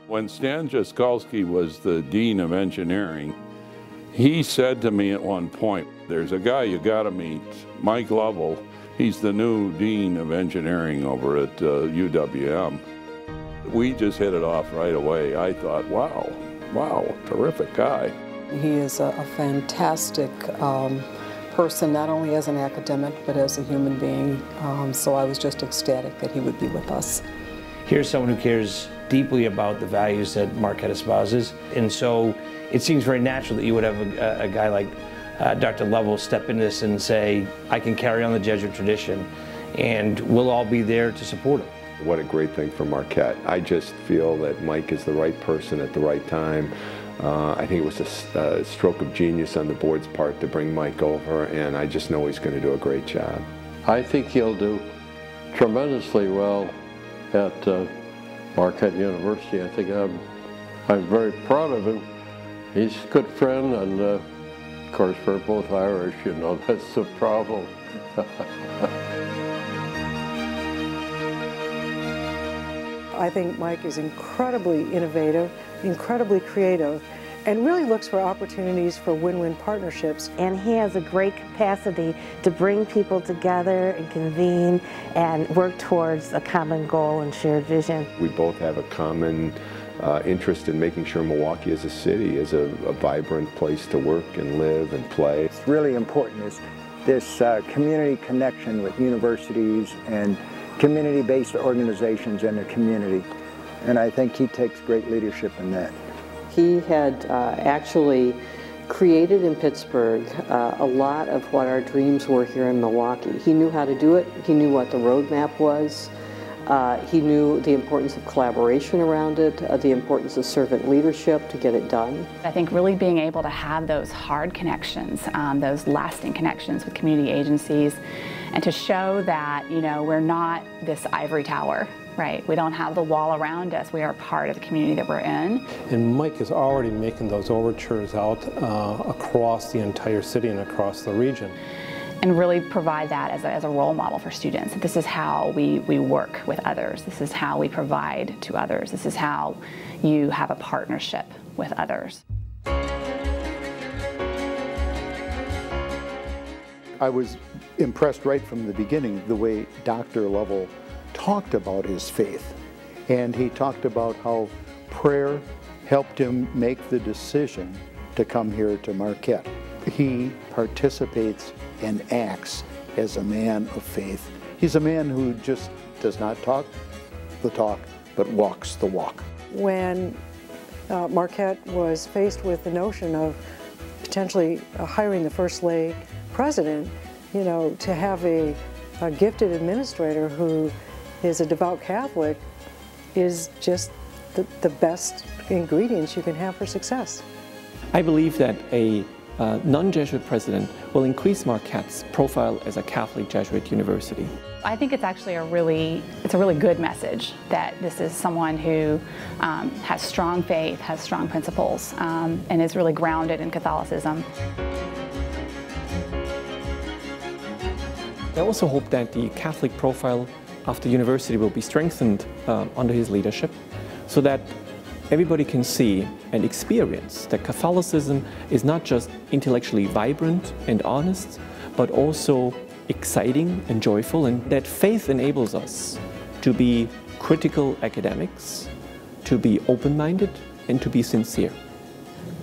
When Stan Jaskolski was the Dean of Engineering, he said to me at one point, there's a guy you gotta meet, Mike Lovell. He's the new Dean of Engineering over at UWM. We just hit it off right away. I thought, wow, terrific guy. He is a fantastic person, not only as an academic, but as a human being. So I was just ecstatic that he would be with us. Here's someone who cares deeply about the values that Marquette espouses. And so it seems very natural that you would have a guy like Dr. Lovell step into this and say, I can carry on the Jesuit tradition, and we'll all be there to support him. What a great thing for Marquette. I just feel that Mike is the right person at the right time. I think it was a stroke of genius on the board's part to bring Mike over, and I just know he's going to do a great job. I think he'll do tremendously well at Marquette University. I think I'm very proud of him. He's a good friend, and of course we're both Irish, you know, that's the problem. I think Mike is incredibly innovative, incredibly creative, and really looks for opportunities for win-win partnerships. And he has a great capacity to bring people together and convene and work towards a common goal and shared vision. We both have a common interest in making sure Milwaukee as a city is a vibrant place to work and live and play. It's really important is this community connection with universities and community-based organizations in the community, and I think he takes great leadership in that. He had actually created in Pittsburgh a lot of what our dreams were here in Milwaukee. He knew how to do it. He knew what the roadmap was. He knew the importance of collaboration around it, the importance of servant leadership to get it done. I think really being able to have those hard connections, those lasting connections with community agencies, and to show that, you know, we're not this ivory tower, right? We don't have the wall around us. We are part of the community that we're in. And Mike is already making those overtures out across the entire city and across the region. And really provide that as a role model for students. This is how we work with others. This is how we provide to others. This is how you have a partnership with others. I was impressed right from the beginning the way Dr. Lovell talked about his faith. And he talked about how prayer helped him make the decision to come here to Marquette. He participates and acts as a man of faith. He's a man who just does not talk the talk, but walks the walk. When Marquette was faced with the notion of potentially hiring the first lay president, you know, to have a gifted administrator who is a devout Catholic is just the best ingredients you can have for success. I believe that a non-Jesuit president will increase Marquette's profile as a Catholic Jesuit university. I think it's actually a really good message that this is someone who has strong faith, has strong principles, and is really grounded in Catholicism. I also hope that the Catholic profile of the university will be strengthened under his leadership, so that everybody can see and experience that Catholicism is not just intellectually vibrant and honest, but also exciting and joyful, and that faith enables us to be critical academics, to be open-minded, and to be sincere.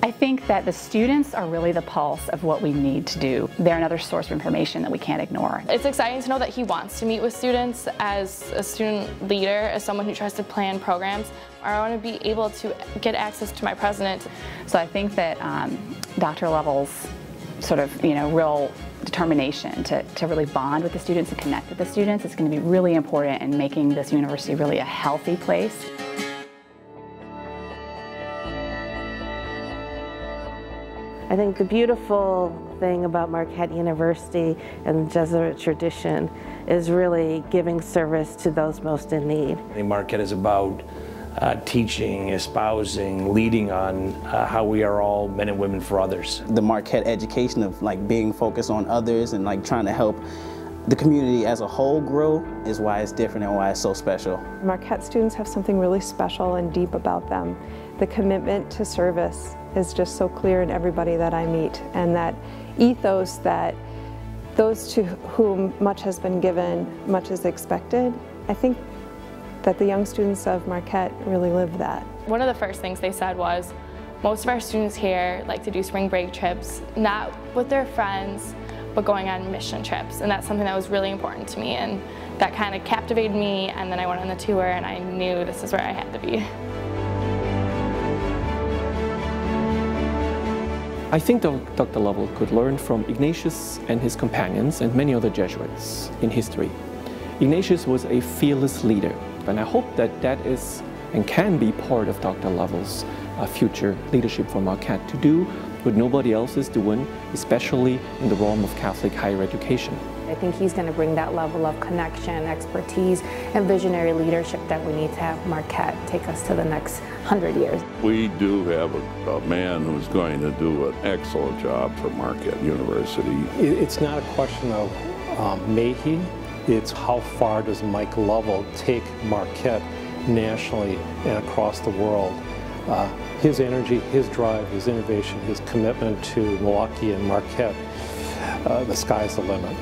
I think that the students are really the pulse of what we need to do. They're another source of information that we can't ignore. It's exciting to know that he wants to meet with students as a student leader, as someone who tries to plan programs. I want to be able to get access to my president. So I think that Dr. Lovell's sort of, real determination to really bond with the students and connect with the students is going to be really important in making this university really a healthy place. I think the beautiful thing about Marquette University and the Jesuit tradition is really giving service to those most in need. I think Marquette is about teaching, espousing, leading on how we are all men and women for others. The Marquette education of being focused on others and trying to help the community as a whole grew is why it's different and why it's so special. Marquette students have something really special and deep about them. The commitment to service is just so clear in everybody that I meet, and that ethos that those to whom much has been given, much is expected. I think that the young students of Marquette really live that. One of the first things they said was, most of our students here like to do spring break trips, not with their friends, but going on mission trips. And that's something that was really important to me, and that kind of captivated me. And then I went on the tour and I knew this is where I had to be. I think Dr. Lovell could learn from Ignatius and his companions and many other Jesuits in history. Ignatius was a fearless leader, and I hope that that is and can be part of Dr. Lovell's future leadership for Marquette, to do what nobody else is doing, especially in the realm of Catholic higher education. I think he's going to bring that level of connection, expertise, and visionary leadership that we need to have Marquette take us to the next 100 years. We do have a man who's going to do an excellent job for Marquette University. It's not a question of may he, it's how far does Mike Lovell take Marquette nationally and across the world. His energy, his drive, his innovation, his commitment to Milwaukee and Marquette, the sky's the limit.